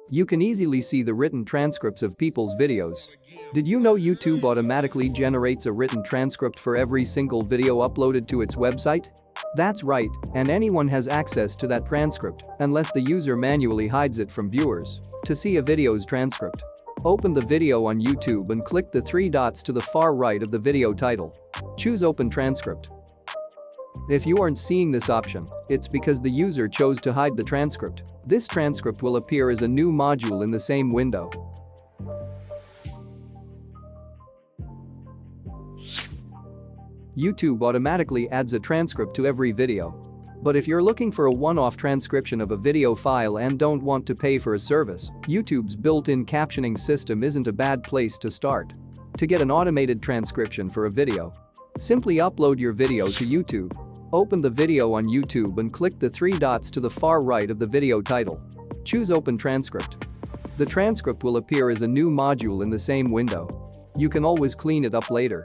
You can easily see the written transcripts of people's videos. Did you know YouTube automatically generates a written transcript for every single video uploaded to its website? That's right, and anyone has access to that transcript unless the user manually hides it from viewers. To see a video's transcript, open the video on YouTube and click the three dots to the far right of the video title. Choose Open Transcript. If you aren't seeing this option, it's because the user chose to hide the transcript. This transcript will appear as a new module in the same window. YouTube automatically adds a transcript to every video. But if you're looking for a one-off transcription of a video file and don't want to pay for a service, YouTube's built-in captioning system isn't a bad place to start. To get an automated transcription for a video, simply upload your video to YouTube. Open the video on YouTube and click the three dots to the far right of the video title. Choose Open Transcript. The transcript will appear as a new module in the same window. You can always clean it up later.